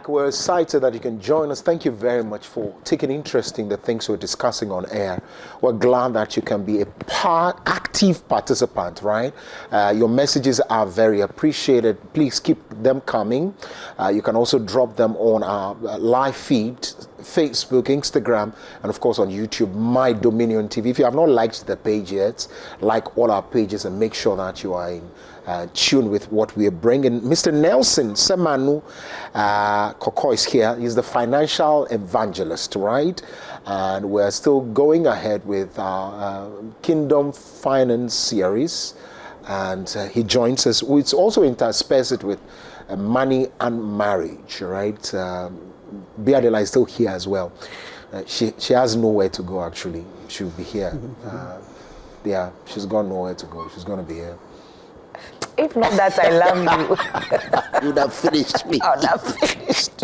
back. We're excited that you can join us. Thank you very much for taking interest in the things we're discussing on air. We're glad that you can be a active participant, right? Your messages are very appreciated. Please keep them coming. You can also drop them on our live feed, Facebook, Instagram, and of course on YouTube, My Dominion TV. If you have not liked the page yet, like all our pages and make sure that you are in tune with what we are bringing. Mr. Nelson Semanu Boandoh-Korkor is here. He's the financial evangelist, right? And we're still going ahead with our Kingdom Finance series. And he joins us. It's also interspersed with money and marriage, right? Biadela is still here as well. She has nowhere to go, actually. She'll be here. Yeah, she's got nowhere to go. She's going to be here. If not that, I love you. You'd have finished me. I would have finished.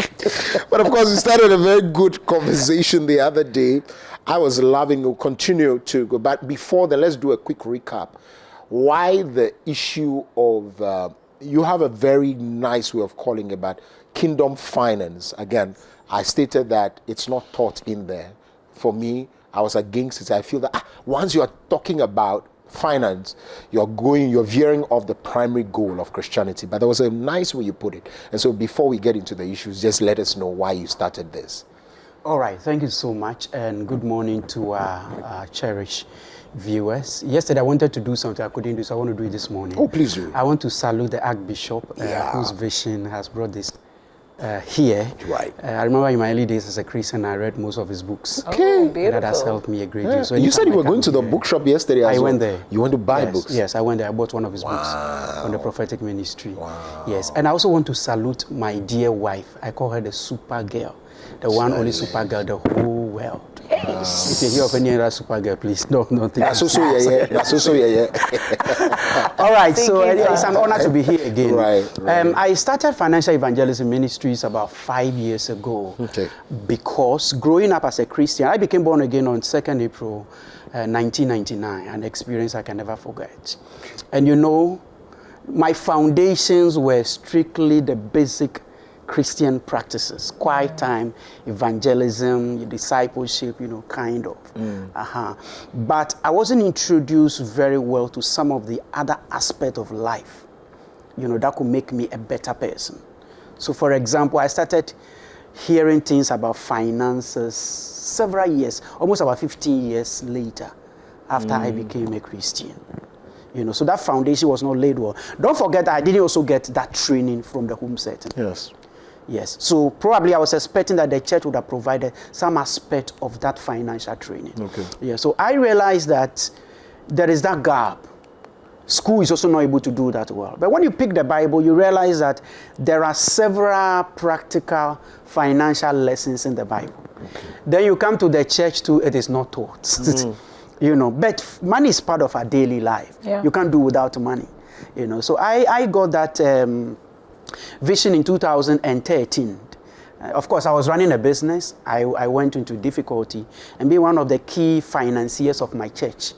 But of course, we started a very good conversation the other day. I was loving, we'll continue to go. But before then, let's do a quick recap. Why the issue of, you have a very nice way of calling about kingdom finance. Again, I stated that it's not taught in there. For me, I was against it. I feel that once you are talking about finance, you're veering off the primary goal of Christianity. But there was a nice way you put it. And so before we get into the issues, just let us know why you started this. All right, thank you so much, and good morning to our cherished viewers. Yesterday I wanted to do something I couldn't do, so I want to do it this morning. Oh, please do. I want to salute the Archbishop whose vision has brought this here. Right. I remember in my early days as a Christian, I read most of his books. Okay. Beautiful. That has helped me a great deal. So you said you were going to the bookshop yesterday as well. I went there. You went to buy books? Yes, I went there. I bought one of his books on the prophetic ministry. Wow. Yes, and I also want to salute my dear wife. I call her the super girl, the one only super girl, the whole world. If you hear of any other super girl, please don't think. That's also yeah. All right, so it's an honor to be here again. Right. I started Financial Evangelism Ministries about 5 years ago. Okay. Because growing up as a Christian, I became born again on 2nd April 1999, an experience I can never forget. And you know, my foundations were strictly the basic Christian practices, quiet time, evangelism, discipleship, kind of. But I wasn't introduced very well to some of the other aspects of life, that could make me a better person. So for example, I started hearing things about finances several years, almost about 15 years later, after I became a Christian. So that foundation was not laid well. Don't forget, I didn't also get that training from the home setting. Yes. So probably I was expecting that the church would have provided some aspect of that financial training. Okay. Yeah. So I realized that there is that gap. School is also not able to do that well. But when you pick the Bible, you realize that there are several practical financial lessons in the Bible. Okay. Then you come to the church too, it is not taught. But money is part of our daily life. Yeah. You can't do without money. So I got that vision in 2013. Of course, I was running a business. I went into difficulty, and being one of the key financiers of my church,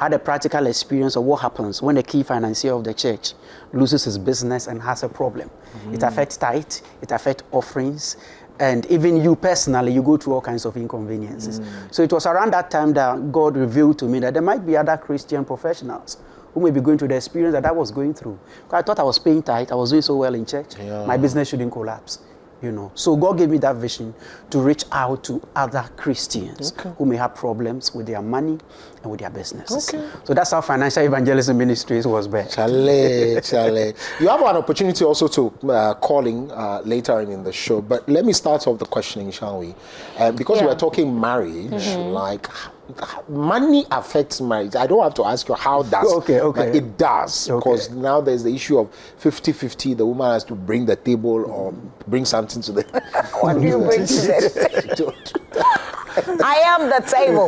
I had a practical experience of what happens when the key financier of the church loses his business and has a problem. It affects tithe, it affects offerings, and even you personally, you go through all kinds of inconveniences. So it was around that time that God revealed to me that there might be other Christian professionals who may be going through the experience that I was going through. Because I thought I was paying tithe, I was doing so well in church, my business shouldn't collapse. So God gave me that vision to reach out to other Christians who may have problems with their money and with their businesses. So that's how Financial Evangelism Ministries was born. Chale. You have an opportunity also to calling later in the show, but let me start off the questioning, shall we? Because we're talking marriage, like money affects marriage. I don't have to ask you how does. Okay. But it does, because now there's the issue of 50-50. The woman has to bring the table or bring something to the. What do you bring to the table? I am the table.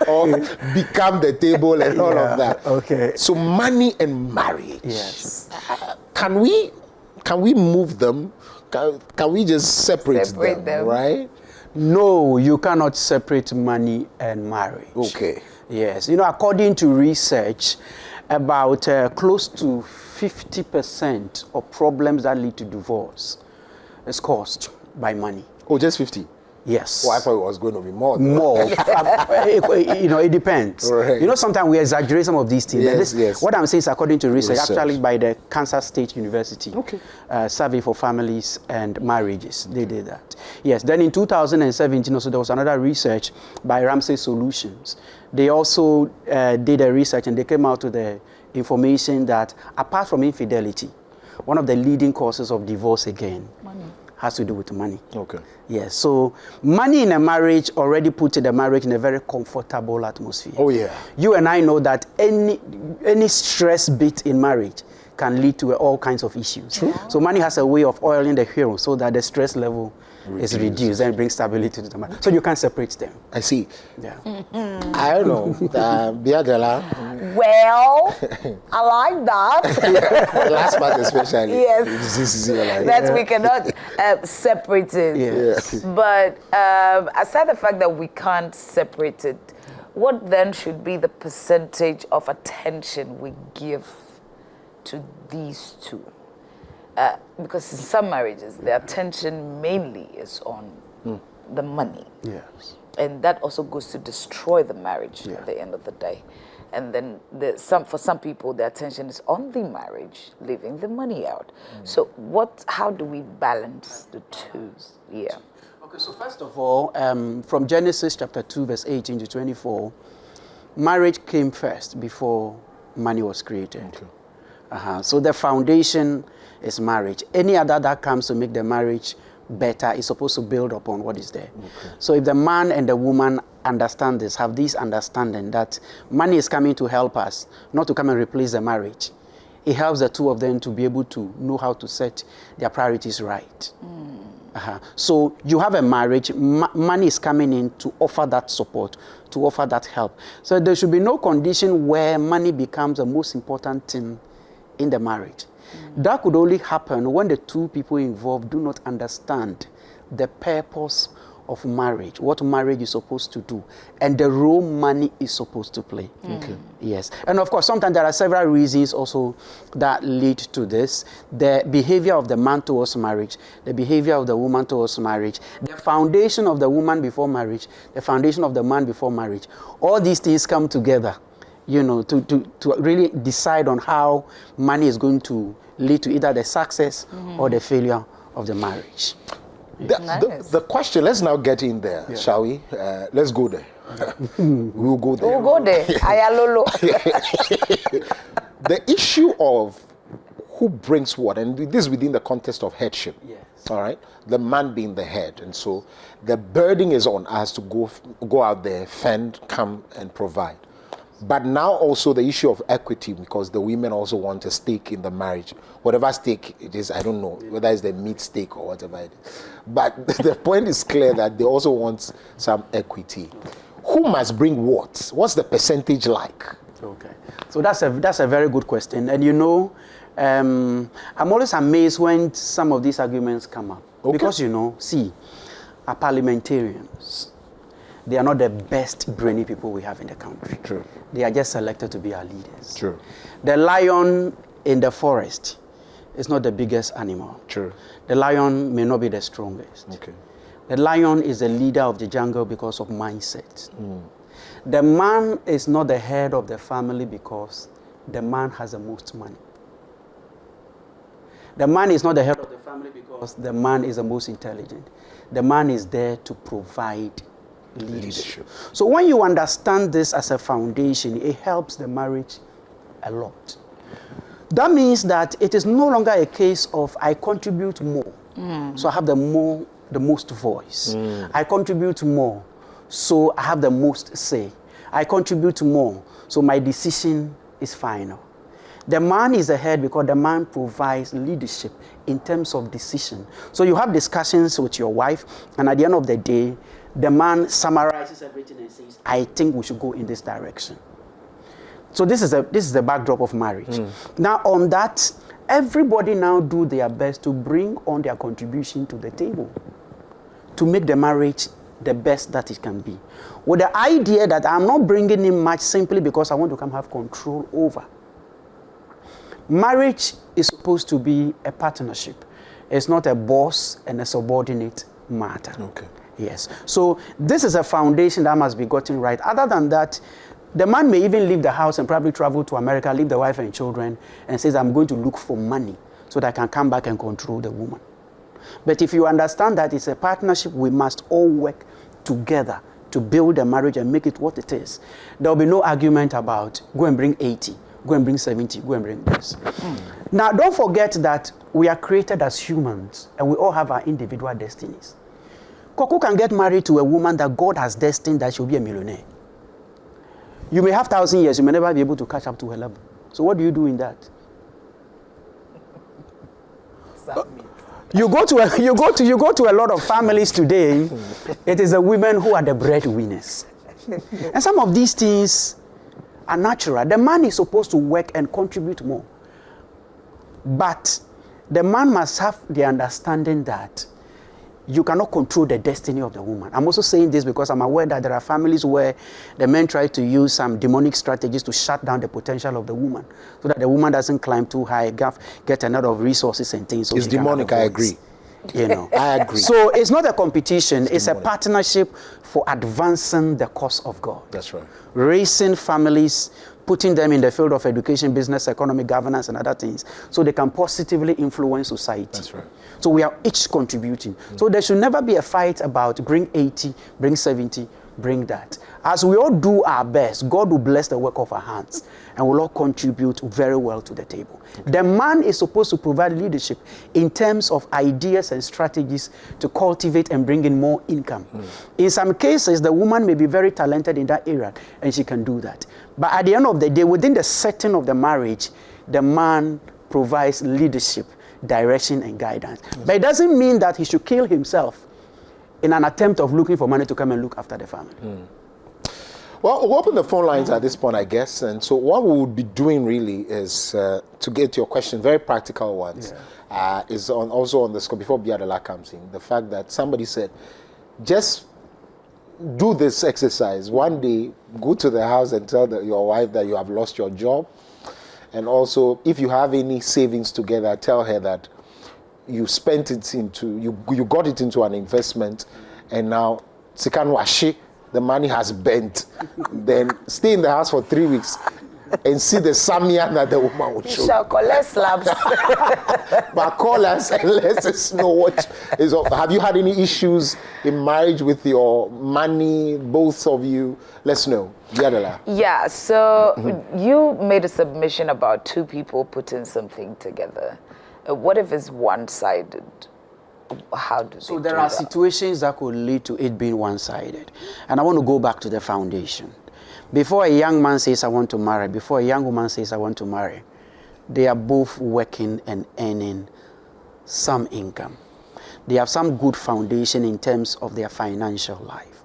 Or become the table and all of that. Okay. So money and marriage. Yes. Can we move them? Can we just separate them, right? No, you cannot separate money and marriage. Okay. Yes. According to research, about close to 50% of problems that lead to divorce is caused by money. Oh, just 50? Yes. Oh, I thought it was going to be more. More. It depends. Right. Sometimes we exaggerate some of these things. Yes, yes. What I'm saying is according to research, actually by the Kansas State University, Survey for Families and Marriages, they did that. Yes. Then in 2017, also there was another research by Ramsey Solutions. They also did a research and they came out with the information that apart from infidelity, one of the leading causes of divorce again has to do with money. Okay. Yes, so money in a marriage already puts the marriage in a very comfortable atmosphere. Oh, yeah. You and I know that any stress bit in marriage can lead to all kinds of issues. True. So money has a way of oiling the hero so that the stress level is reduced and brings stability to the marriage. So you can't separate them. I see. Yeah. I don't know. Biagala. Well, I like that. The last part especially. Yes. That we cannot separate it. Yes. But aside the fact that we can't separate it, what then should be the percentage of attention we give to these two? Because in some marriages, the attention mainly is on the money. Yes. And that also goes to destroy the marriage at the end of the day. And then for some people, the attention is on the marriage, leaving the money out. So how do we balance the two? Yeah. Okay, so first of all, from Genesis chapter 2, verse 18 to 24, marriage came first before money was created. Okay. So the foundation is marriage. Any other that comes to make the marriage better is supposed to build upon what is there. Okay. So if the man and the woman understand this, have this understanding that money is coming to help us, not to come and replace the marriage, it helps the two of them to be able to know how to set their priorities right. So you have a marriage, money is coming in to offer that support, to offer that help. So there should be no condition where money becomes the most important thing in the marriage. That could only happen when the two people involved do not understand the purpose of marriage, what marriage is supposed to do, and the role money is supposed to play. Okay. Yes. And of course, sometimes there are several reasons also that lead to this. The behavior of the man towards marriage, the behavior of the woman towards marriage, the foundation of the woman before marriage, the foundation of the man before marriage. All these things come together, to really decide on how money is going to lead to either the success or the failure of the marriage. The question, let's now get in there, shall we? Let's go there. We'll go there. We'll go there. Ayalolo. The issue of who brings what, and this is within the context of headship. Yes. All right? The man being the head. And so the burden is on us to go out there, fend, come and provide. But now also the issue of equity, because the women also want a stake in the marriage. Whatever stake it is, I don't know, whether it's the meat stake or whatever it is. But the point is clear that they also want some equity. Who must bring what? What's the percentage like? Okay. So that's a very good question. And I'm always amazed when some of these arguments come up. Okay. Because, our parliamentarians, they are not the best brainy people we have in the country. True. They are just selected to be our leaders. True. The lion in the forest is not the biggest animal. True. The lion may not be the strongest. Okay. The lion is the leader of the jungle because of mindset. The man is not the head of the family because the man has the most money. The man is not the head of the family because the man is the most intelligent. The man is there to provide leadership. So when you understand this as a foundation, it helps the marriage a lot. That means that it is no longer a case of I contribute more, so I have the most voice. I contribute more, so I have the most say. I contribute more, so my decision is final. The man is the head because the man provides leadership in terms of decision. So you have discussions with your wife, and at the end of the day, the man summarizes everything and says, I think we should go in this direction. So this is the backdrop of marriage. Now on that, everybody now do their best to bring on their contribution to the table, to make the marriage the best that it can be. With the idea that I'm not bringing in much simply because I want to come have control over. Marriage is supposed to be a partnership. It's not a boss and a subordinate matter. Okay. Yes. So this is a foundation that must be gotten right. Other than that, the man may even leave the house and probably travel to America, leave the wife and children, and says, I'm going to look for money so that I can come back and control the woman. But if you understand that it's a partnership, we must all work together to build a marriage and make it what it is. There will be no argument about go and bring 80, go and bring 70, go and bring this. Now, don't forget that we are created as humans and we all have our individual destinies. Korkor can get married to a woman that God has destined that she'll be a millionaire. You may have 1,000 years, you may never be able to catch up to her level. So what do you do in that? You go to a lot of families today. It is the women who are the breadwinners. And some of these things are natural. The man is supposed to work and contribute more. But the man must have the understanding that you cannot control the destiny of the woman. I'm also saying this because I'm aware that there are families where the men try to use some demonic strategies to shut down the potential of the woman so that the woman doesn't climb too high, get a lot of resources and things. So it's demonic, I agree. You know. I agree. So it's not a competition, it's a partnership for advancing the cause of God. That's right. Raising families, putting them in the field of education, business, economic governance, and other things, so they can positively influence society. That's right. So we are each contributing. So there should never be a fight about bring 80, bring 70, bring that. As we all do our best, God will bless the work of our hands and will all contribute very well to the table. Okay. The man is supposed to provide leadership in terms of ideas and strategies to cultivate and bring in more income. In some cases, the woman may be very talented in that area and she can do that. But at the end of the day, within the setting of the marriage, the man provides leadership, direction, and guidance. Yes. But it doesn't mean that he should kill himself in an attempt of looking for money to come and look after the family. Well, we'll open the phone lines at this point, I guess. And so what we would be doing really is to get your question, very practical ones, is also on the scope before Biadala comes in. The fact that somebody said, just do this exercise. One day, go to the house and tell your wife that you have lost your job. And also, if you have any savings together, tell her that you spent it into, you got it into an investment, and now, the money has bent. Then stay in the house for 3 weeks and see the Samia that the woman will show. You shall collect slabs. But call us and let us know what is up. Have you had any issues in marriage with your money, both of you? Let's know. Yadala. Yeah, so you made a submission about two people putting something together. What if it's one-sided? How do So there are situations that could lead to it being one-sided. And I want to go back to the foundation. Before a young man says, I want to marry, before a young woman says, I want to marry, they are both working and earning some income. They have some good foundation in terms of their financial life.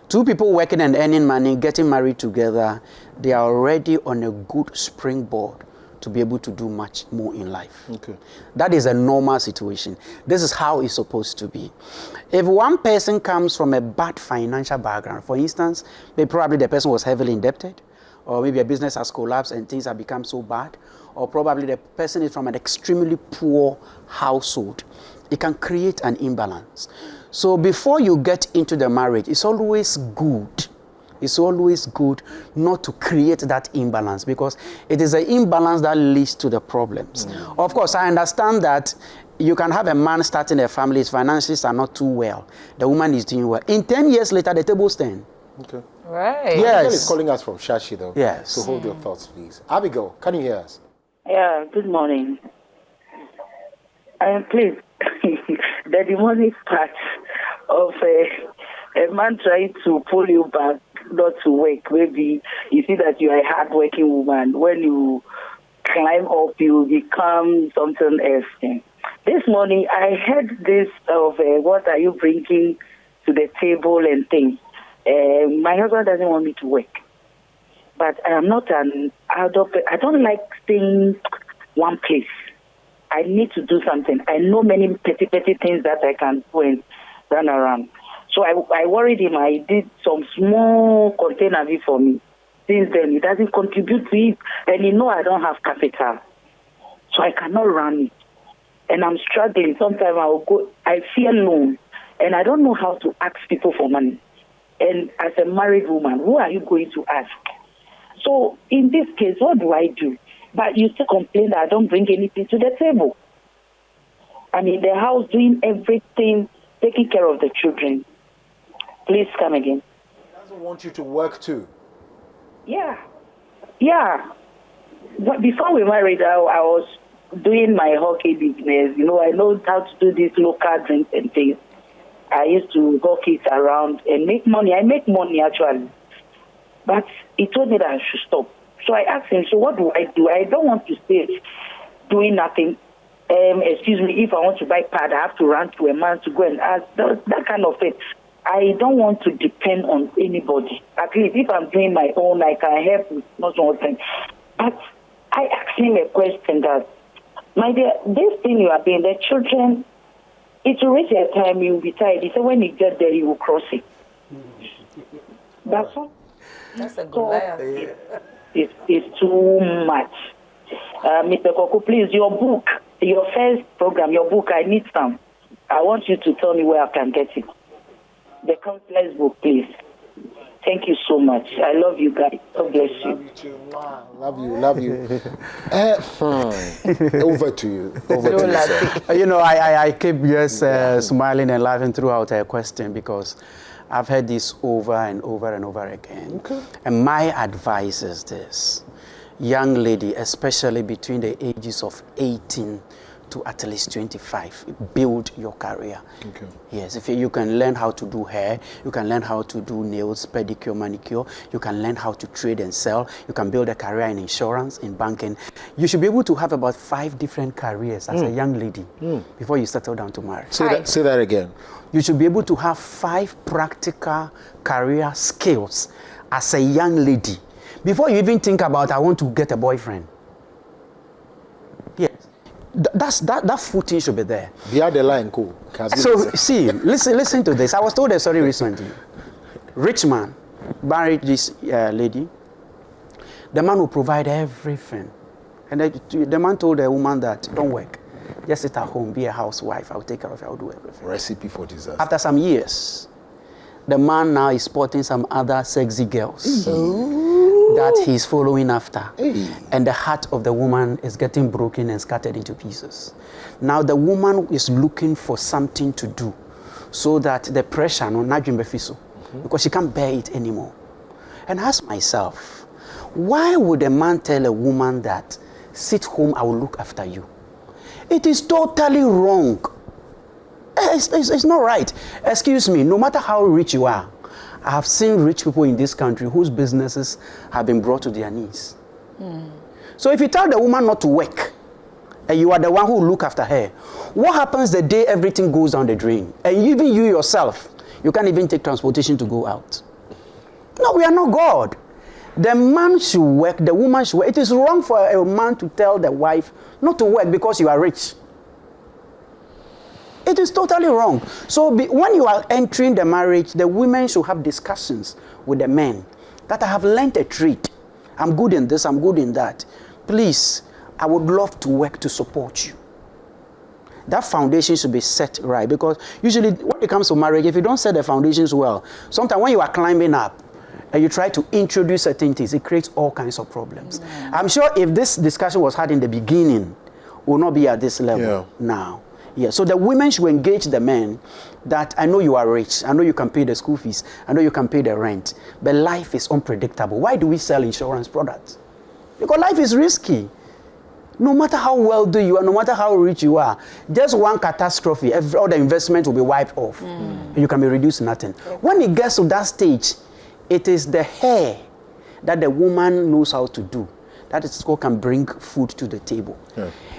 Two people working and earning money, getting married together, they are already on a good springboard to be able to do much more in life. Okay. That is a normal situation. This is how it's supposed to be. If one person comes from a bad financial background, for instance, maybe probably the person was heavily indebted, or maybe a business has collapsed and things have become so bad, or probably the person is from an extremely poor household, it can create an imbalance. So before you get into the marriage, it's always good not to create that imbalance, because it is the imbalance that leads to the problems. Of course, I understand that you can have a man starting a family, his finances are not too well. The woman is doing well. In 10 years later, the tables turn. Okay. Right. Yes. Abigail is calling us from Shashi, though. Yes. So hold your thoughts, please. Abigail, can you hear us? Yeah, good morning. Please, the demonic part of a man trying to pull you back not to work. Maybe you see that you are a hard-working woman. When you climb up, you become something else. This morning, I heard this of what are you bringing to the table and things. My husband doesn't want me to work. But I am not an adult. I don't like staying one place. I need to do something. I know many petty things that I can do and run around. So I worried him. I did some small container for me. Since then, he doesn't contribute to it. And I don't have capital. So I cannot run it. and I'm struggling. Sometimes I feel alone, and I don't know how to ask people for money. And as a married woman, who are you going to ask? So in this case, what do I do? But you still complain that I don't bring anything to the table. I'm in the house doing everything, taking care of the children. Please come again. He doesn't want you to work too. Yeah. But before we married, I was doing my hockey business. You know, I know how to do these local drinks and things. I used to hawk it around and make money. I make money, actually. But he told me that I should stop. So I asked him, so what do? I don't want to stay doing nothing. Excuse me, if I want to buy pad, I have to run to a man to go and ask. That kind of thing. I don't want to depend on anybody. At least if I'm doing my own, I can help with not one thing. But I asked him a question that, my dear, this thing you are doing, the children, it will reach a time you will be tired. He said when you get there, you will cross it. That's all. That's a good liar. It's too much. Mr. Korkor, please, your book, your first program, your book, I need some. I want you to tell me where I can get it. The counselor's book, please. Thank you so much. I love you guys. God bless you. Love you too. Wow. Love you. Over to you. Over to you, sir. You know, I keep just smiling and laughing throughout her question because I've heard this over and over and over again. Okay. And my advice is this. Young lady, especially between the ages of 18 to at least 25, build your career. Okay. Yes, if you can learn how to do hair, you can learn how to do nails, pedicure, manicure, you can learn how to trade and sell, you can build a career in insurance, in banking. You should be able to have about 5 different careers as a young lady before you settle down to marry. Say that again. You should be able to have 5 practical career skills as a young lady before you even think about, I want to get a boyfriend. Yes. That footing should be there. The other line, cool. So, see, listen to this. I was told a story recently. Rich man married this lady. The man will provide everything. And the man told the woman that, don't work. Just sit at home, be a housewife. I'll take care of you. I'll do everything. Recipe for disaster. After some years, the man now is sporting some other sexy girls that he's following after. And the heart of the woman is getting broken and scattered into pieces. Now the woman is looking for something to do so that the pressure, because she can't bear it anymore. And I ask myself, why would a man tell a woman that, sit home, I will look after you? It is totally wrong. It's not right. Excuse me, no matter how rich you are, I have seen rich people in this country whose businesses have been brought to their knees. So if you tell the woman not to work, and you are the one who will look after her, what happens the day everything goes down the drain? And even you yourself, you can't even take transportation to go out. No, we are not God. The man should work, the woman should work. It is wrong for a man to tell the wife not to work because you are rich. It is totally wrong. So when you are entering the marriage, the women should have discussions with the men that I have learned a trade. I'm good in this, I'm good in that. Please, I would love to work to support you. That foundation should be set right, because usually when it comes to marriage, if you don't set the foundations well, sometimes when you are climbing up and you try to introduce certain things, it creates all kinds of problems. I'm sure if this discussion was had in the beginning, we will not be at this level now. Yeah, so the women should engage the men that, I know you are rich, I know you can pay the school fees, I know you can pay the rent, but life is unpredictable. Why do we sell insurance products? Because life is risky. No matter how wealthy you are, no matter how rich you are, just one catastrophe, all the investment will be wiped off. And you can be reduced to nothing. When it gets to that stage, it is the hair that the woman knows how to do. That is what can bring food to the table.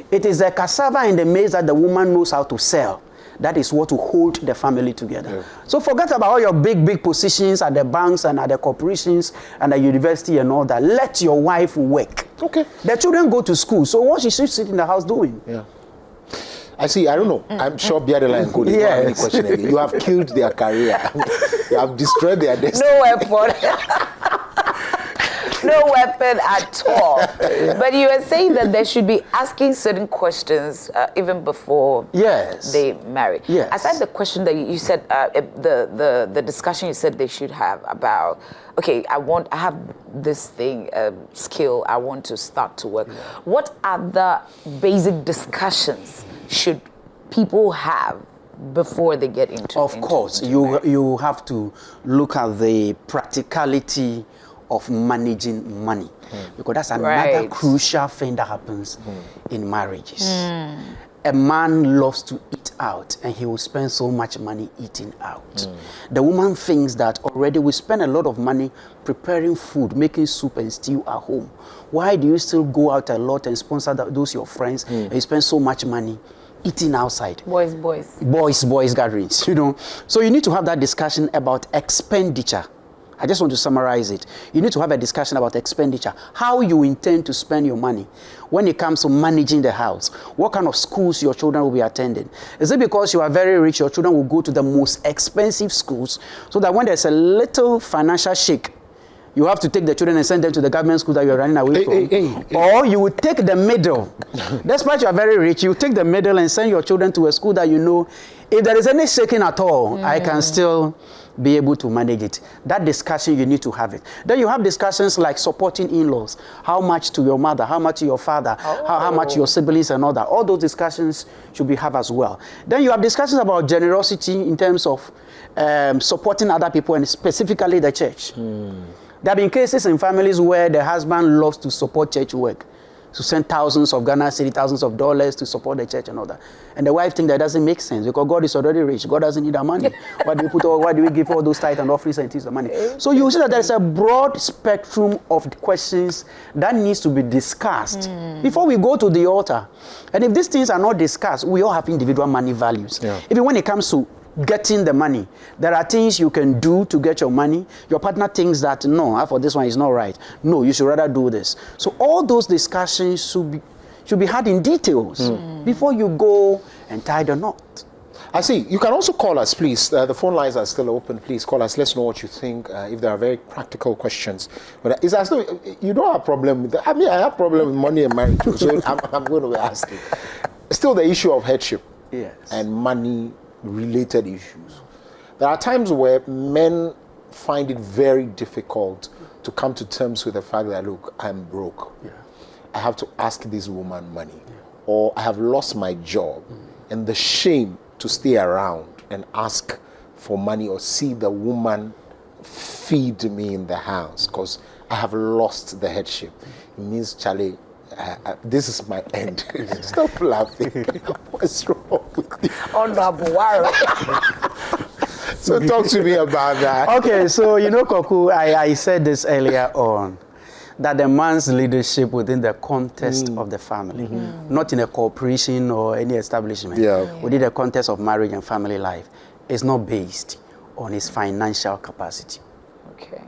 It is the cassava and the maize that the woman knows how to sell. That is what will hold the family together. So forget about all your big positions at the banks and at the corporations and the university and all that. Let your wife work. Okay. The children go to school. So what she should sit in the house doing? I see. I don't know. I'm sure Biadeline could have any question again. You have killed their career. You have destroyed their destiny. No weapon. no weapon at all. But you were saying that they should be asking certain questions even before they marry. Yes. Aside the question that you said, the discussion you said they should have about, okay, I have this thing, skill, I want to start to work. What other basic discussions should people have before they get into? Of course, you have to look at the practicality of managing money, because that's another crucial thing that happens in marriages. A man loves to eat out, and he will spend so much money eating out. The woman thinks that already we spend a lot of money preparing food, making soup and stew at home. Why do you still go out a lot and sponsor those your friends, and you spend so much money eating outside? Boys gatherings, you know. So you need to have that discussion about expenditure. I just want to summarize it. You need to have a discussion about expenditure, how you intend to spend your money when it comes to managing the house. What kind of schools your children will be attending? Is it because you are very rich, your children will go to the most expensive schools, so that when there's a little financial shake, you have to take the children and send them to the government school that you're running away from? Or you would take the middle. Despite you are very rich, you take the middle and send your children to a school that you know, if there is any shaking at all, I can still be able to manage it. That discussion, you need to have it. Then you have discussions like supporting in-laws. How much to your mother? How much to your father? How much to your siblings and all that? All those discussions should be have as well. Then you have discussions about generosity in terms of supporting other people, and specifically the church. There have been cases in families where the husband loves to support church work, to send thousands of Ghana cedi, thousands of dollars to support the church and all that. And the wife thinks that doesn't make sense because God is already rich. God doesn't need our money. Why do we give all those tithes and offerings and things of money? So you see that there's a broad spectrum of questions that needs to be discussed before we go to the altar. And if these things are not discussed, we all have individual money values. Even when it comes to getting the money, there are things you can do to get your money. Your partner thinks that, no, for this one is not right. No, you should rather do this. So all those discussions should be had in details before you go and tie the knot. I see. You can also call us, please. The phone lines are still open. Please call us. Let's know what you think. If there are very practical questions, but it's as though you don't have a problem with that. I mean, I have a problem with money and marriage, so I'm going to be asking. Still, the issue of headship and money related issues. There are times where men find it very difficult to come to terms with the fact that, look, I'm broke. I have to ask this woman money. Or I have lost my job. And the shame to stay around and ask for money or see the woman feed me in the house because I have lost the headship. It means, Charlie, this is my end. Stop laughing. What's wrong with you? So talk to me about that. Okay, so Koku, I said this earlier on, that the man's leadership within the context of the family, not in a corporation or any establishment, within the context of marriage and family life, is not based on his financial capacity. Okay.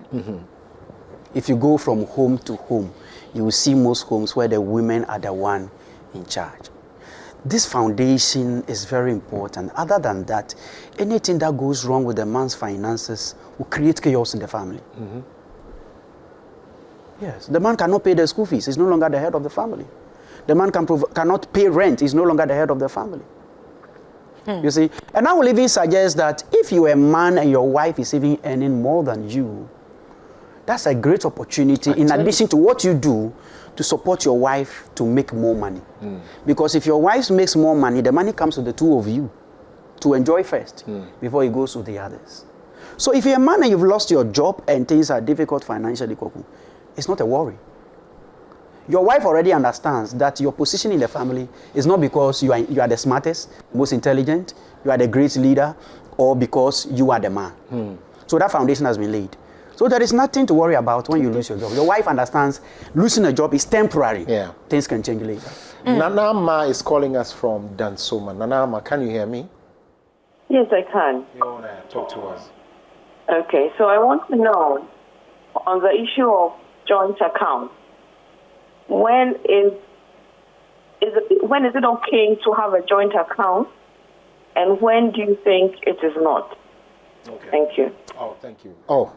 If you go from home to home, you will see most homes where the women are the one in charge. This foundation is very important. Other than that, anything that goes wrong with the man's finances will create chaos in the family. Yes, the man cannot pay the school fees. He's no longer the head of the family. The man cannot pay rent. He's no longer the head of the family. You see? And I will even suggest that if you're a man and your wife is even earning more than you, that's a great opportunity in addition to what you do to support your wife to make more money. Because if your wife makes more money, the money comes to the two of you to enjoy first before it goes to the others. So if you're a man and you've lost your job and things are difficult financially, Koku, it's not a worry. Your wife already understands that your position in the family is not because you are the smartest, most intelligent, you are the great leader, or because you are the man. So that foundation has been laid. So there is nothing to worry about when you lose your job. Your wife understands losing a job is temporary. Things can change later. Nana Ma is calling us from Dansoma. Nana Ma, can you hear me? Yes, I can. You want to talk to us? Okay, so I want to know on the issue of joint account. When is it okay to have a joint account, and when do you think it is not? Okay. Thank you. Oh, thank you. Oh,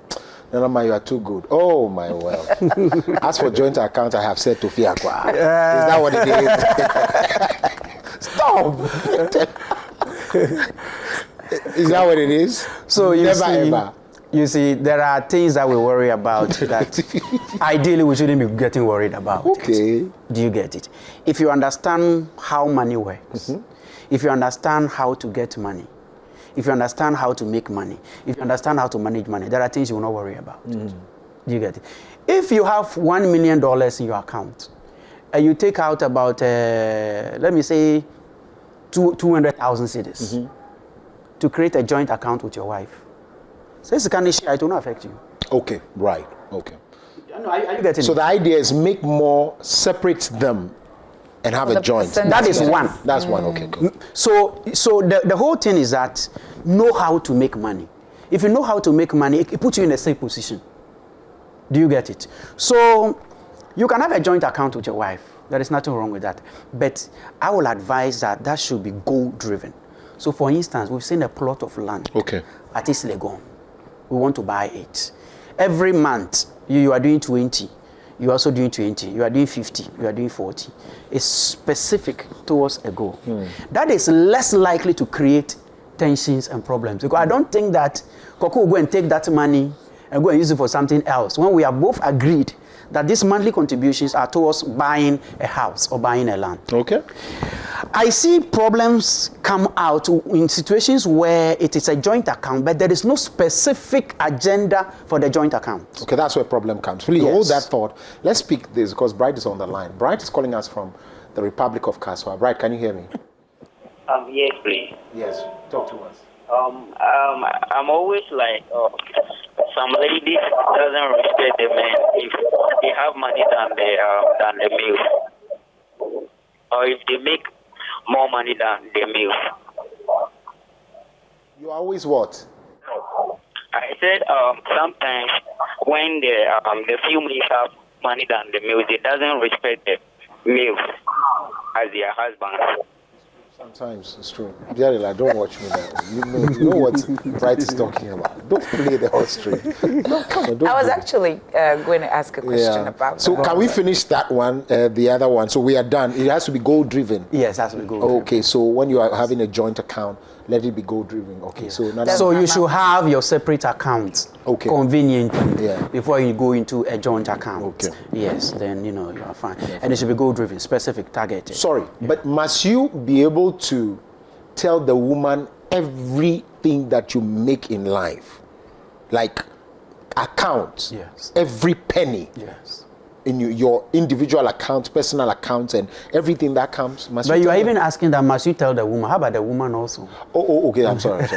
No, ma, you are too good. Oh my well. As for joint account, I have said to Fiakwa. Is that what it is? Stop. Is that what it is? So you never see, ever. You see, there are things that we worry about that ideally we shouldn't be getting worried about. Okay. Do you get it? If you understand how money works, if you understand how to get money, if you understand how to make money, if you understand how to manage money, there are things you will not worry about. Do you get it? If you have $1 million in your account, and you take out about, let me say, 200,000 cedis to create a joint account with your wife, so this kind of shit, it will not affect you. Okay, right. Okay. Are you getting So it? the idea is make more, separate them, and have a joint. That is one. That's one. Okay, good. So the whole thing is that know how to make money. If you know how to make money, it puts you in a safe position. Do you get it? So you can have a joint account with your wife. There is nothing wrong with that. But I will advise that should be goal-driven. So for instance, we've seen a plot of land at East Legon. We want to buy it. Every month, you are doing 20. You are also doing 20. You are doing 50. You are doing 40. It's specific towards a goal. That is less likely to create tensions and problems. Because I don't think that Korkor will go and take that money and go and use it for something else. When we are both agreed that these monthly contributions are towards buying a house or buying a land. Okay. I see problems come out in situations where it is a joint account, but there is no specific agenda for the joint account. Okay, that's where problem comes. Please hold that thought. Let's speak this because Bright is on the line. Bright is calling us from the Republic of Kaswa. Bright, can you hear me? Yes, please. Yes, talk to us. I'm always like, some ladies doesn't respect the men if they have money than the male, or if they make more money than the male. You always what? I said sometimes when the females have money than the males, they doesn't respect the males as their husbands. Sometimes it's true. Jerry, don't watch me now. You know what Bright is talking about. Don't play the horse string. No, come on, don't I was do it. actually going to ask a question about So that. can we finish that one, the other one? So we are done. It has to be goal driven. Yes, that's we go. Okay, so when you are having a joint account, let it be goal driven. Okay, so now So you should have your separate accounts conveniently before you go into a joint account. Okay. Yes, then you are fine. And it should be goal driven, specific, targeted. Sorry, but must you be able to tell the woman everything that you make in life? Like accounts, every penny. Yes. In your individual account, personal account, and everything that comes. Must But you tell are her? even asking that, must you tell the woman? How about the woman also? Oh, okay, I'm sorry.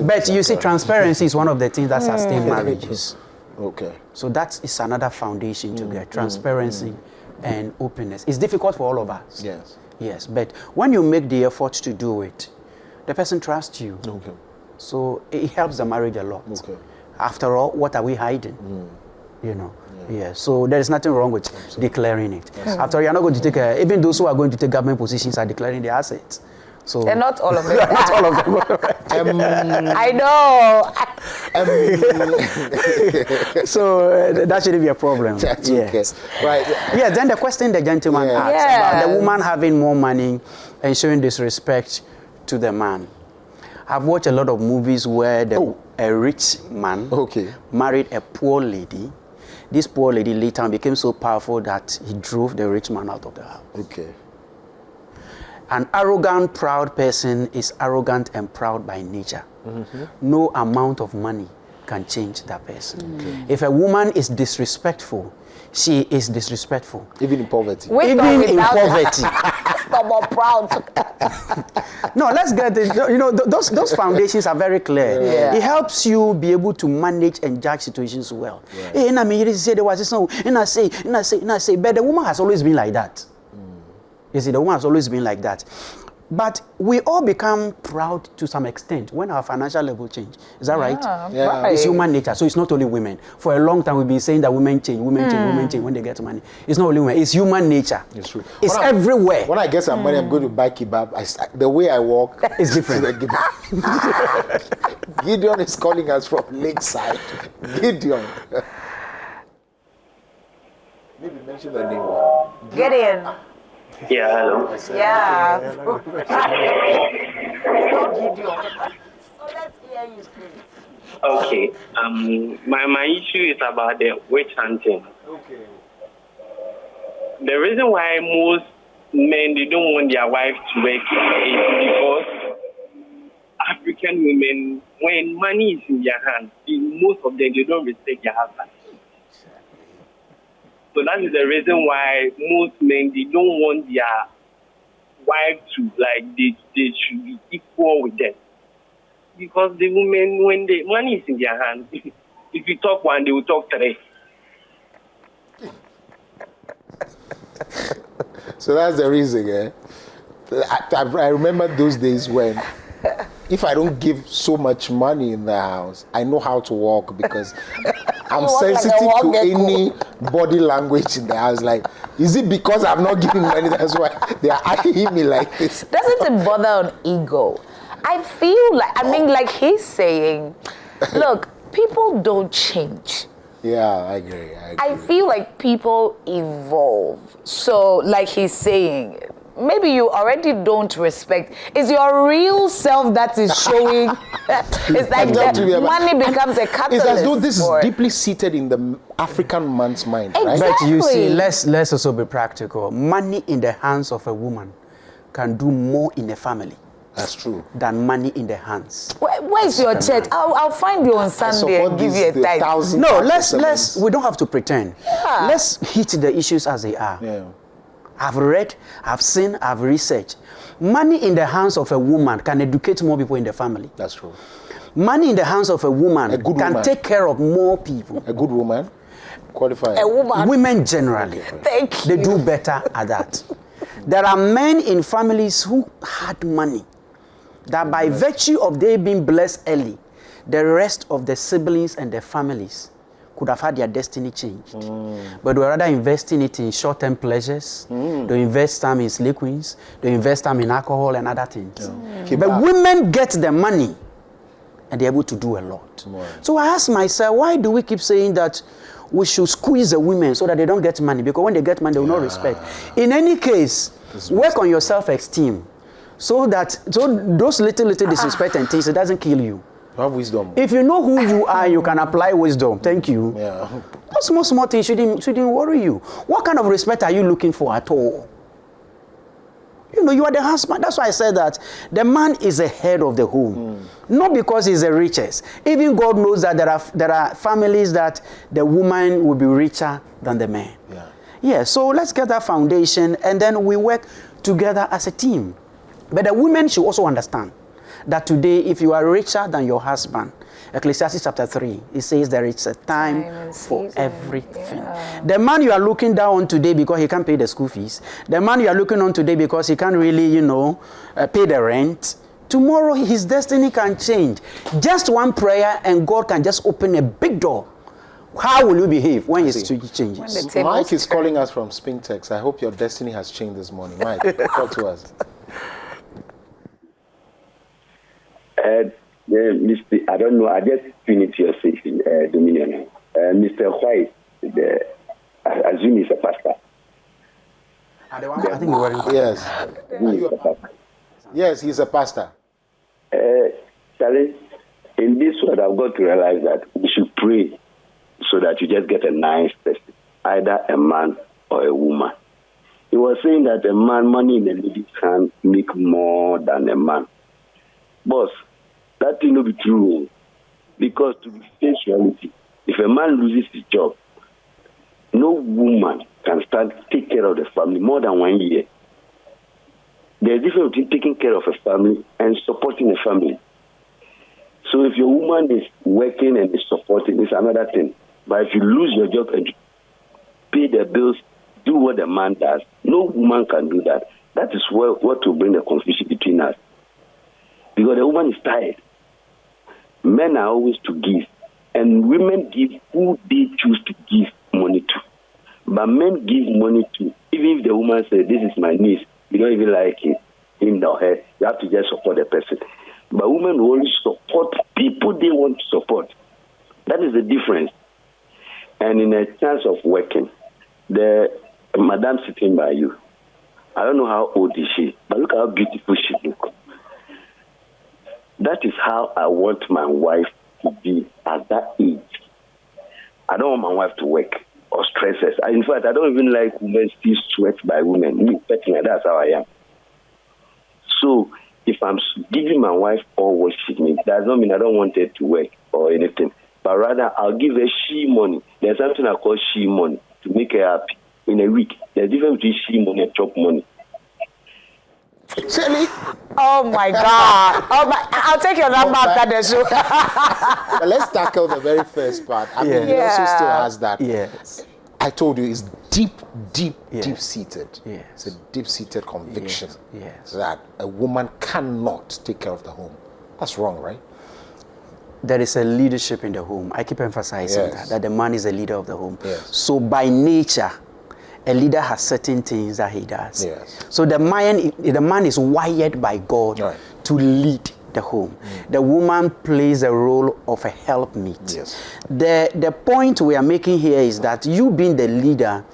But you see, transparency is one of the things that sustain marriages. Okay. So that is another foundation to get transparency and openness. It's difficult for all of us. Yes. Yes, but when you make the effort to do it, the person trusts you. Okay. So it helps the marriage a lot. Okay. After all, what are we hiding? Yeah. So there is nothing wrong with declaring it. After all, you're not going to take even those who are going to take government positions are declaring their assets. So And not all of them. not all of them. I know. So that shouldn't be a problem. That's yes. okay. Right. Yeah, then the question the gentleman asked about the woman having more money and showing disrespect to the man. I've watched a lot of movies where a rich man married a poor lady. This poor lady later on became so powerful that he drove the rich man out of the house. Okay. An arrogant, proud person is arrogant and proud by nature. No amount of money can change that person. If a woman is disrespectful, she is disrespectful. Even in poverty. Even in poverty. Stubborn, proud. No, let's get this. Those foundations are very clear. It helps you be able to manage and judge situations well. Hey, and I mean, you say there was this, and I say, but the woman has always been like that. You see, the woman has always been like that. But we all become proud to some extent when our financial level change. Is that right? Yeah. Right. It's human nature, so it's not only women. For a long time, we've been saying that women change when they get money. It's not only women, it's human nature. It's true. It's everywhere. When I get some money, I'm going to buy kebab. The way I walk It's different. Gideon is calling us from Lakeside. Gideon. Maybe mention the name. Get in. Yeah, hello. Yeah. So let's hear you, please. Okay. My issue is about the witch hunting. Okay. The reason why most men they don't want their wives to work is because African women, when money is in their hands, most of them they don't respect their husband. So that is the reason why most men they don't want their wife to they should be equal with them. Because the women, when the money is in their hands, if you talk one, they will talk three. So that's the reason, eh? I remember those days when if I don't give so much money in the house, I know how to walk because I'm walk like a sensitive to walk gecko. any body language in the house. Like, is it because I'm not giving money? That's why they are eyeing me like this. Doesn't it bother on ego? I feel like he's saying, look, people don't change. Yeah, I agree. I feel like people evolve. So, like he's saying, maybe you already don't respect. It's your real self that is showing. It's like that money becomes a catalyst. It's as though this for is deeply seated in the African man's mind, right? But you see, Exactly. let's also be practical. Money in the hands of a woman can do more in a family That's true. than money in the hands. Where's your church? I'll find you on Sunday and give you a tithe. No, let's we don't have to pretend. Yeah. Let's hit the issues as they are. Yeah. I've read, I've seen, I've researched. Money in the hands of a woman can educate more people in the family. That's true. Money in the hands of a woman A good can woman. take care of more people. A good woman, qualified. A woman. Women generally, Thank they you. do better at that. There are men in families who had money that by virtue of they being blessed early, the rest of the siblings and the families could have had their destiny changed. But they were rather investing it in short-term pleasures. They invest time in slave queens. They invest time in alcohol and other things. Keep But up. women get the money and they're able to do a lot. So I ask myself, why do we keep saying that we should squeeze the women so that they don't get money? Because when they get money, they will not respect. In any case, work on your self-esteem so those little disrespect and things, it doesn't kill you. You have wisdom. If you know who you are, you can apply wisdom. Thank you. Yeah. Those small things shouldn't worry you. What kind of respect are you looking for at all? You know, you are the husband. That's why I said that the man is the head of the home. Not because he's the richest. Even God knows that there are families that the woman will be richer than the man. Yeah, so let's get that foundation and then we work together as a team. But the women should also understand that today, if you are richer than your husband, Ecclesiastes chapter 3, it says there is a time and for season. everything. Yeah. The man you are looking down on today because he can't pay the school fees, the man you are looking on today because he can't really, pay the rent, tomorrow his destiny can change. Just one prayer and God can just open a big door. How will you behave when his situation changes? Mike is calling us from Spintex. I hope your destiny has changed this morning. Mike, talk to us. Mr. I don't know. I just finished your session, Dominion. Mr. White, I assume he's a pastor. I think you're wearing. Yes. He's a pastor. Yes, he's a pastor. Charlie, in this world, I've got to realize that we should pray so that you just get a nice person, either a man or a woman. He was saying that a man, money in the lady's hand, make more than a man. Boss, that thing will be true. Because to face reality, if a man loses his job, no woman can take care of the family more than 1 year. There's a difference between taking care of a family and supporting a family. So if your woman is working and is supporting, it's another thing. But if you lose your job and pay the bills, do what the man does, no woman can do that. That is what will bring the confusion between us. Because the woman is tired. Men are always to give. And women give who they choose to give money to. But men give money to, even if the woman says, this is my niece, you don't even like him or her, you have to just support the person. But women will only support people they want to support. That is the difference. And in a chance of working, the madam sitting by you, I don't know how old is she, but look how beautiful she looks. That is how I want my wife to be at that age. I don't want my wife to work or stress us. In fact, I don't even like women still sweat by women. Me, personally, that's how I am. So, if I'm giving my wife all what she needs, that does not mean I don't want her to work or anything. But rather, I'll give her she money. There's something I call she money to make her happy. In a week, there's a difference between she money and chop money. Shelly? Oh my God. I'll take your number after the show. But let's tackle the very first part. I mean, he also still has that. Yes. I told you, it's deep-seated. Yes. It's a deep-seated conviction Yes. that a woman cannot take care of the home. That's wrong, right? There is a leadership in the home. I keep emphasizing that the man is a leader of the home. Yes. So by nature, a leader has certain things that he does. Yes. So the man is wired by God to lead the home. The woman plays a role of a helpmeet. Yes. The point we are making here is that you being the leader,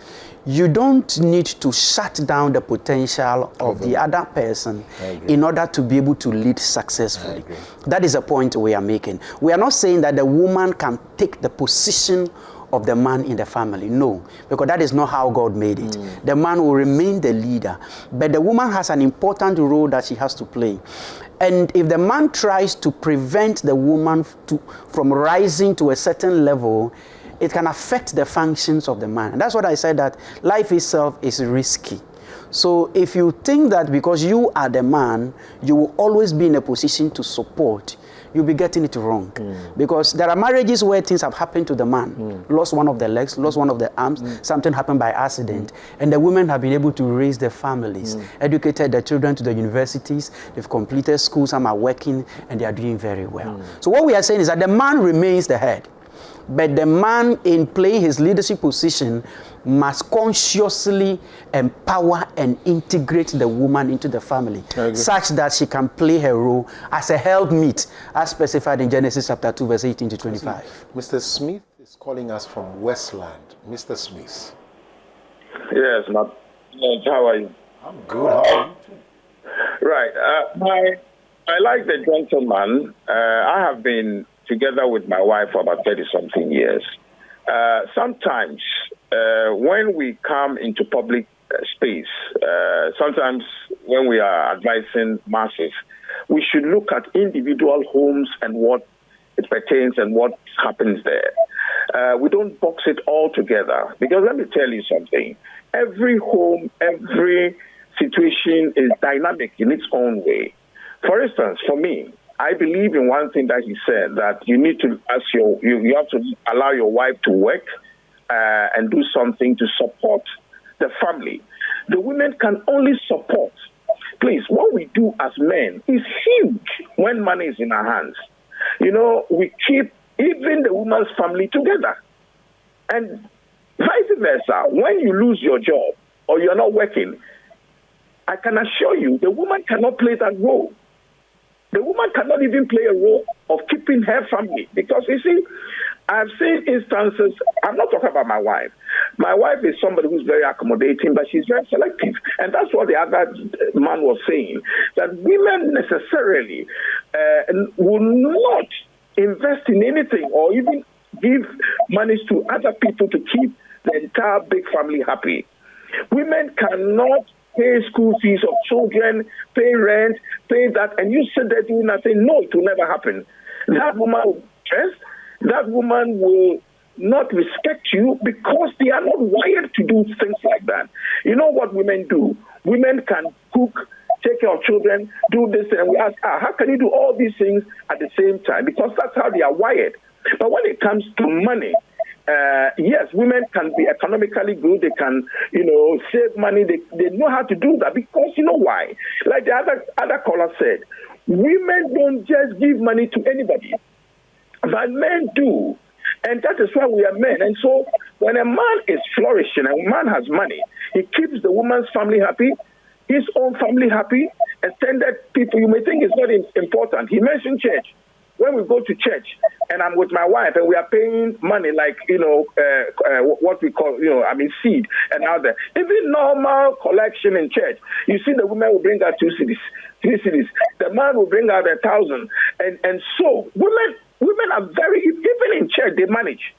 you don't need to shut down the potential of the other person in order to be able to lead successfully. That is the point we are making. We are not saying that the woman can take the position of the man in the family. No, because that is not how God made it. The man will remain the leader, but the woman has an important role that she has to play. And if the man tries to prevent the woman from rising to a certain level, it can affect the functions of the man. And that's what I said, that life itself is risky. So if you think that because you are the man, you will always be in a position to support, you'll be getting it wrong. Because there are marriages where things have happened to the man. Lost one of the legs, lost one of the arms, something happened by accident. And the women have been able to raise their families, educated their children to the universities, they've completed school, some are working, and they are doing very well. So what we are saying is that the man remains the head. But the man, in playing his leadership position, must consciously empower and integrate the woman into the family, such that she can play her role as a helpmeet, as specified in Genesis chapter 2, verse 18 to 25. Mr. Smith is calling us from Westland. Mr. Smith. Yes, how are you? I'm good. How are you too? Right. I like the gentleman. I have been together with my wife for about 30-something years. Sometimes when we come into public space, sometimes when we are advising masses, we should look at individual homes and what it pertains and what happens there. We don't box it all together, because let me tell you something. Every home, every situation is dynamic in its own way. For instance, for me, I believe in one thing that he said, that you need to you have to allow your wife to work and do something to support the family. The women can only support. Please, what we do as men is huge when money is in our hands. You know, we keep even the woman's family together. And vice versa, when you lose your job or you're not working, I can assure you the woman cannot play that role. The woman cannot even play a role of keeping her family, because you see, I've seen instances. I'm not talking about my wife. My wife is somebody who's very accommodating, but she's very selective. And that's what the other man was saying, that women necessarily will not invest in anything or even give money to other people to keep the entire big family happy. Women cannot pay school fees of children, pay rent, pay that, and you sit there doing nothing. No, it will never happen. That woman will stress. That woman will not respect you, because they are not wired to do things like that. You know what women do? Women can cook, take care of children, do this, and we ask, how can you do all these things at the same time? Because that's how they are wired. But when it comes to money, yes, women can be economically good. They can, save money. They know how to do that because you know why? Like the other caller said, women don't just give money to anybody, but men do. And that is why we are men. And so when a man is flourishing, a man has money, he keeps the woman's family happy, his own family happy, extended people. You may think it's not important. He mentioned church. When we go to church and I'm with my wife and we are paying money like, what we call, seed and other. Even normal collection in church, you see the woman will bring out 2 cedis, 3 cedis. The man will bring out 1,000. And so women are very, even in church, they manage.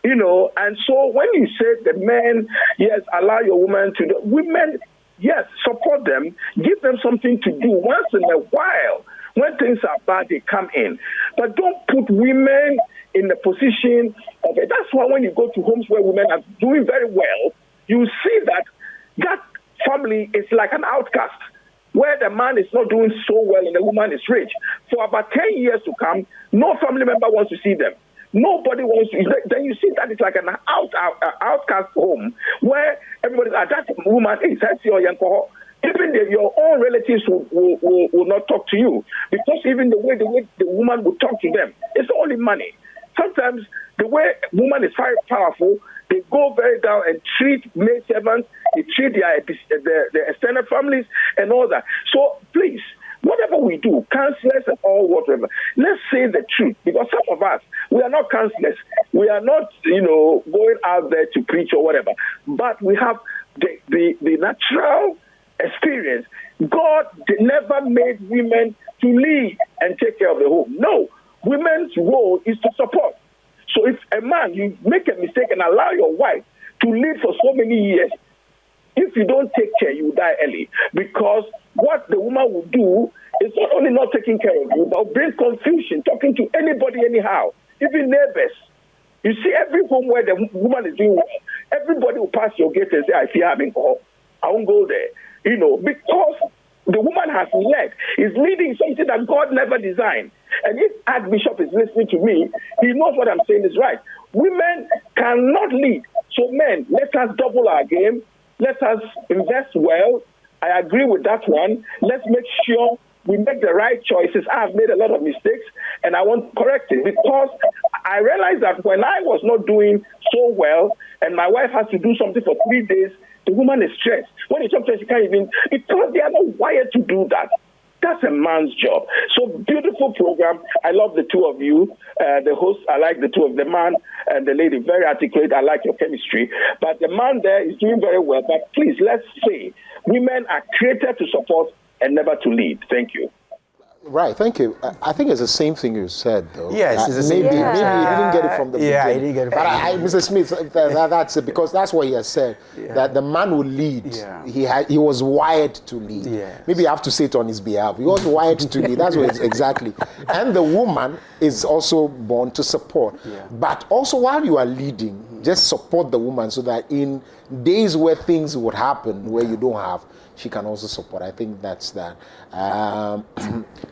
And so when you say the men, yes, allow your woman to do, women, yes, support them, give them something to do once in a while. When things are bad, they come in. But don't put women in the position of it. That's why when you go to homes where women are doing very well, you see that family is like an outcast, where the man is not doing so well and the woman is rich. For about 10 years to come, no family member wants to see them. Nobody wants to. Then you see that it's like an outcast home where everybody's that woman is even your own relatives will not talk to you because even the way the woman will talk to them, it's only money. Sometimes the way woman is very powerful, they go very down and treat maid servants, they treat their extended families and all that. So please, whatever we do, counselors and all whatever, let's say the truth because some of us, we are not counselors. We are not, going out there to preach or whatever, but we have the natural experience. God never made women to lead and take care of the home. No, women's role is to support. So if a man, you make a mistake and allow your wife to lead for so many years, if you don't take care, you will die early. Because what the woman will do is not only not taking care of you, but bring confusion, talking to anybody anyhow, even neighbors. You see, every home where the woman is doing well, everybody will pass your gate and say, I fear having call. I won't go there. Because the woman has led, is leading something that God never designed. And if Archbishop is listening to me, he knows what I'm saying is right. Women cannot lead. So men, let us double our game. Let us invest well. I agree with that one. Let's make sure we make the right choices. I have made a lot of mistakes, and I want to correct it because I realized that when I was not doing so well, and my wife has to do something for 3 days, the woman is stressed. When you talk to her, she can't even, because they are not wired to do that. That's a man's job. So beautiful program. I love the two of you. The host, I like the two of the man and the lady. Very articulate. I like your chemistry. But the man there is doing very well. But please, let's say women are created to support and never to lead. Thank you. Right, thank you. I think it's the same thing you said, though. Yes, it's the same maybe, thing. maybe you didn't get it from the beginning. Yeah, he didn't get it from But Mr. Smith, that's it, because that's what he has said, that the man will lead. Yeah. He was wired to lead. Yeah. Maybe I have to say it on his behalf. He was wired to lead. That's what it's exactly. And the woman is also born to support. Yeah. But also while you are leading, just support the woman so that in days where things would happen, where you don't have, she can also support. I think that's that.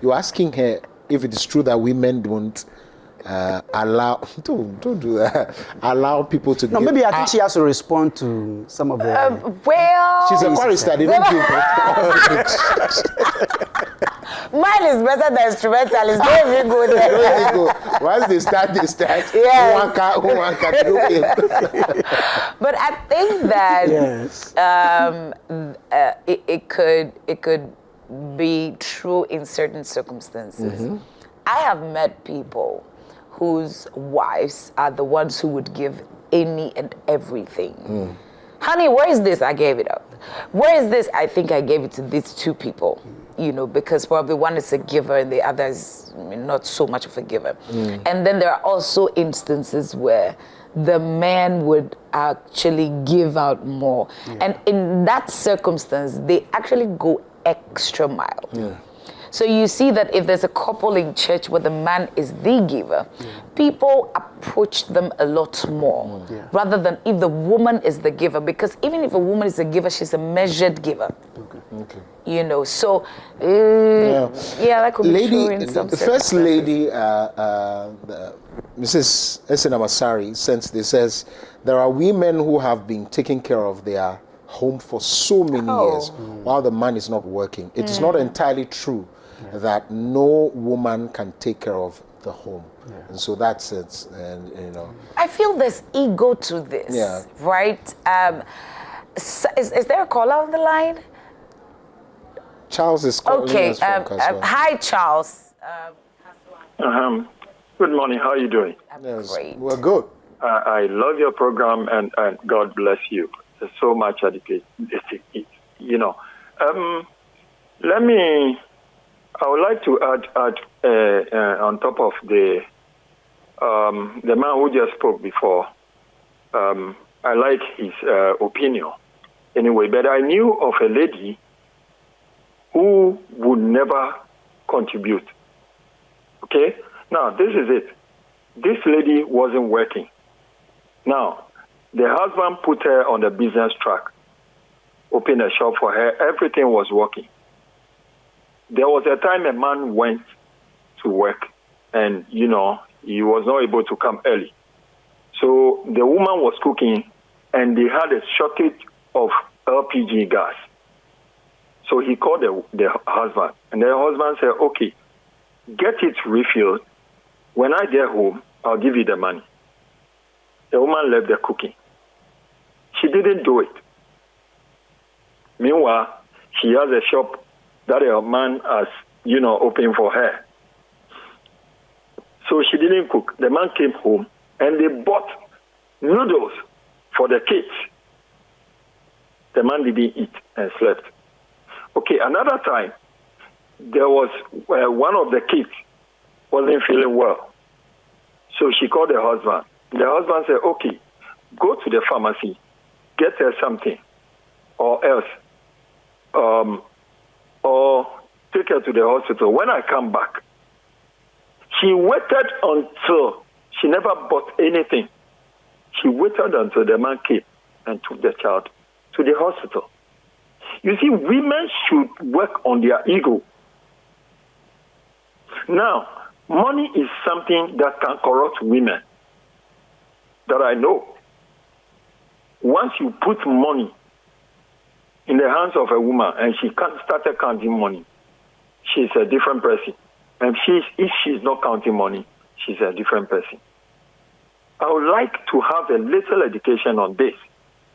You're asking her if it is true that women don't allow, don't do that, allow people to. No, give, maybe I think she has to respond to some of the. Well, she's a chorister. They don't give. Mine is better than instrumentalist. Don't even go there. Don't even go. Once they start. Yeah. One can But I think that Yes. it could be true in certain circumstances. Mm-hmm. I have met people whose wives are the ones who would give any and everything. Mm. Honey, where is this? I gave it up. Where is this? I think I gave it to these two people. Because probably one is a giver and the other is not so much of a giver. Mm. And then there are also instances where the man would actually give out more. Yeah. And in that circumstance, they actually go extra mile. Yeah. So you see that if there's a couple in church where the man is the giver, people approach them a lot more rather than if the woman is the giver. Because even if a woman is a giver, she's a measured giver. Okay. You know, so that could be true in some the first lady, Mrs. Esena Masari, says there are women who have been taking care of their home for so many years while the man is not working. It is not entirely true that no woman can take care of the home. And so that's it. And you know, I feel there's ego to this, right? Is there a caller on the line? Charles is calling us from Kaswa. Hi, Charles. Good morning. How are you doing? Great. We're good. I love your program, and God bless you. There's so much education. You know, I would like to add on top of the man who just spoke before. I like his opinion anyway, but I knew of a lady who would never contribute. Okay? Now, this is it. This lady wasn't working. Now, the husband put her on the business track, opened a shop for her. Everything was working. There was a time a man went to work and, you know, he was not able to come early. So the woman was cooking and they had a shortage of LPG gas. So he called the husband, and the husband said, okay, get it refilled. When I get home, I'll give you the money. The woman left the cooking. She didn't do it. Meanwhile, she has a shop that a man has, you know, opened for her. So she didn't cook. The man came home, and they bought noodles for the kids. The man didn't eat and slept. Okay, another time, there was one of the kids wasn't feeling well. So she called the husband. The husband said, okay, go to the pharmacy, get her something, or else, or take her to the hospital. When I come back, she waited until she never bought anything. She waited until the man came and took the child to the hospital. You see, women should work on their ego. Now, money is something that can corrupt women, that I know. Once you put money in the hands of a woman and she started counting money, she's a different person. And if she's not counting money, she's a different person. I would like to have a little education on this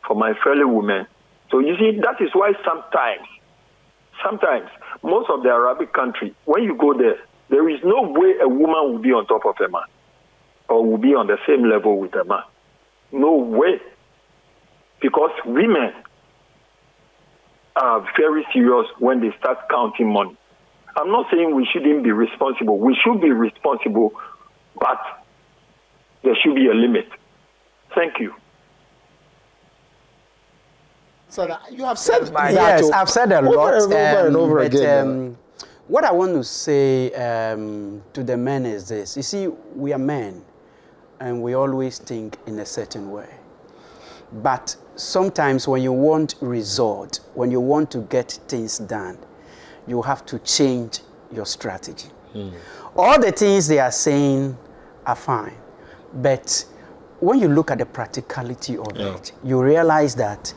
for my fellow women. So you see, that is why sometimes, most of the Arabic country, when you go there, there is no way a woman will be on top of a man or will be on the same level with a man. No way. Because women are very serious when they start counting money. I'm not saying we shouldn't be responsible. We should be responsible, but there should be a limit. Thank you. So you have said that. Yes, I've said a lot. Over and over again. What I want to say to the men is this. You see, we are men, and we always think in a certain way. But sometimes when you want result, when you want to get things done, you have to change your strategy. All the things they are saying are fine. But when you look at the practicality of it, you realize that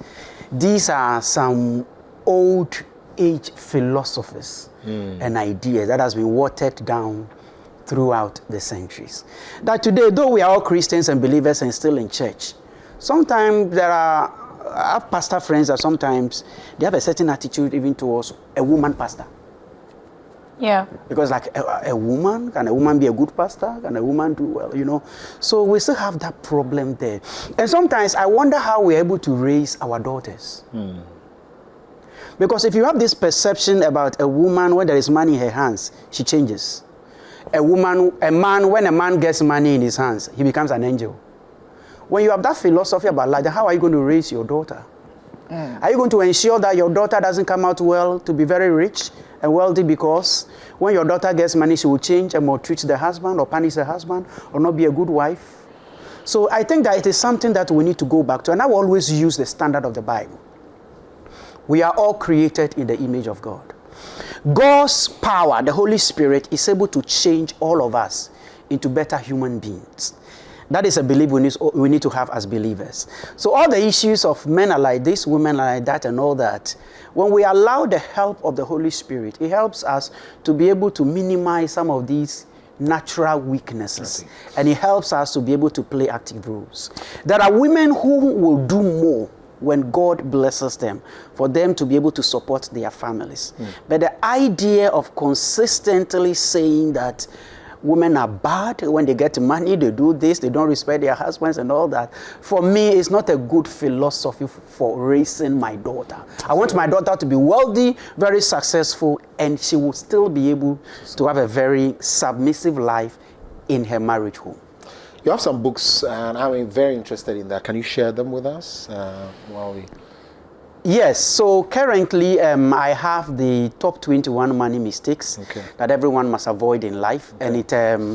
these are some old age philosophies and ideas that has been watered down throughout the centuries. That today, though we are all Christians and believers and still in church, sometimes I have pastor friends that sometimes they have a certain attitude even towards a woman pastor. Yeah. Because like a woman, can a woman be a good pastor? Can a woman do well, you know? So we still have that problem there. And sometimes I wonder how we're able to raise our daughters. Because if you have this perception about a woman, when there is money in her hands, she changes. When a man gets money in his hands, he becomes an angel. When you have that philosophy about life, then how are you going to raise your daughter? Are you going to ensure that your daughter doesn't come out well to be very rich and wealthy, because when your daughter gets money, she will change and maltreat the husband or punish the husband or not be a good wife? So I think that it is something that we need to go back to. And I will always use the standard of the Bible. We are all created in the image of God. God's power, the Holy Spirit, is able to change all of us into better human beings. That is a belief we need to have as believers. So all the issues of men are like this, women are like that, and all that, when we allow the help of the Holy Spirit, it helps us to be able to minimize some of these natural weaknesses. And it helps us to be able to play active roles. There are women who will do more when God blesses them, for them to be able to support their families. But the idea of consistently saying that women are bad, when they get money, they do this, they don't respect their husbands and all that, for me, it's not a good philosophy for raising my daughter. I want my daughter to be wealthy, very successful, and she will still be able to have a very submissive life in her marriage home. You have some books, and I'm very interested in that. Can you share them with us while we... Yes, so currently I have the top 21 money mistakes that everyone must avoid in life. And it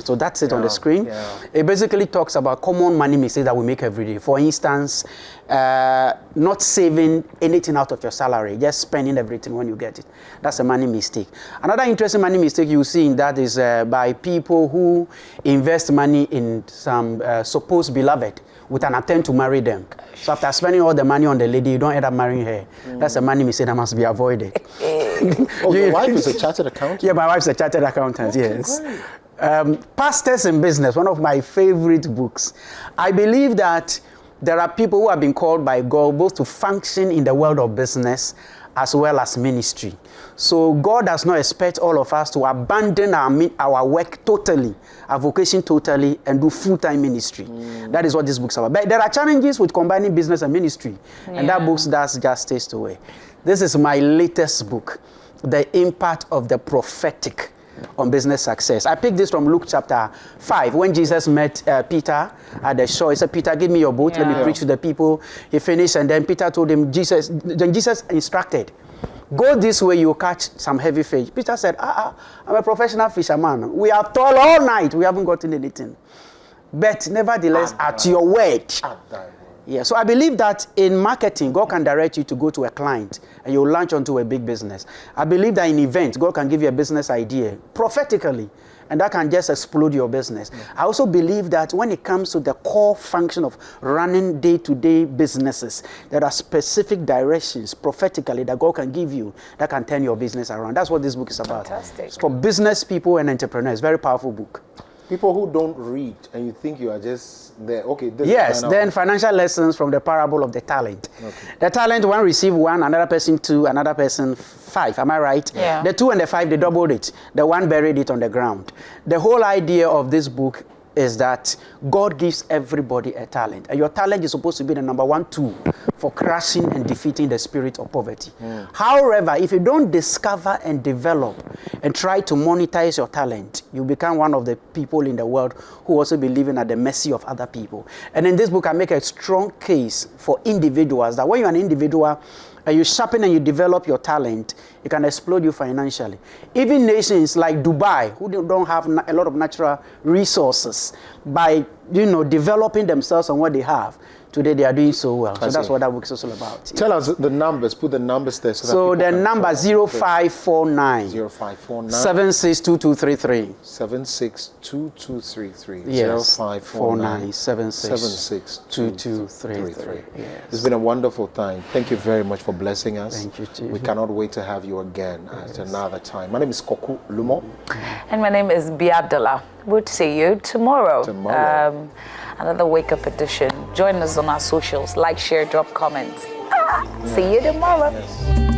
so that's it on the screen. It basically talks about common money mistakes that we make every day. For instance, not saving anything out of your salary, just spending everything when you get it. That's a money mistake. Another interesting money mistake you see in that is by people who invest money in some supposed beloved with an attempt to marry them. So after spending all the money on the lady, you don't end up marrying her. That's a money mistake that must be avoided. Your wife is a chartered accountant? Yeah, my wife's a chartered accountant, yes. Pastors in Business, one of my favorite books. I believe that there are people who have been called by God both to function in the world of business as well as ministry. So God does not expect all of us to abandon our work totally, our vocation totally, and do full-time ministry. That is what this book's about. But there are challenges with combining business and ministry, and that book does justice to it. This is my latest book, The Impact of the Prophetic on Business Success. I picked this from Luke chapter 5, when Jesus met Peter at the shore. He said, Peter, give me your boat, let me preach to the people. He finished, and then Peter told him, Jesus instructed, go this way, you'll catch some heavy fish. Peter said, I'm a professional fisherman. We have toiled all night, we haven't gotten anything. But nevertheless, at your word. Yeah, so I believe that in marketing, God can direct you to go to a client and you'll launch onto a big business. I believe that in events, God can give you a business idea prophetically, and that can just explode your business. I also believe that when it comes to the core function of running day-to-day businesses, there are specific directions prophetically that God can give you that can turn your business around. That's what this book is about. Fantastic. It's for business people and entrepreneurs. Very powerful book. People who don't read and you think you are just there. Okay, this yes, then financial lessons from the parable of the talent. The talent, one received 1, another person 2, another person 5. Am I right? Yeah. The 2 and the 5, they doubled it. The 1 buried it on the ground. The whole idea of this book is that God gives everybody a talent. And your talent is supposed to be the number 1 tool for crushing and defeating the spirit of poverty. However, if you don't discover and develop and try to monetize your talent, you become one of the people in the world who also be living at the mercy of other people. And in this book, I make a strong case for individuals that when you're an individual, and you sharpen and you develop your talent, it can explode you financially. Even nations like Dubai, who don't have a lot of natural resources, by developing themselves on what they have, today they are doing so well. So that's what that book is also about. Tell us the numbers. Put the numbers there. So the number 0549 762233. 762233. Yes. 0549 762233. Yes. It's been a wonderful time. Thank you very much for blessing us. Thank you, too. We cannot wait to have you again at another time. My name is Koku Lumo. And my name is Biadola. We'll see you tomorrow. Another Wake Up edition. Join us on our socials. Like, share, drop comments. See you tomorrow. Yes.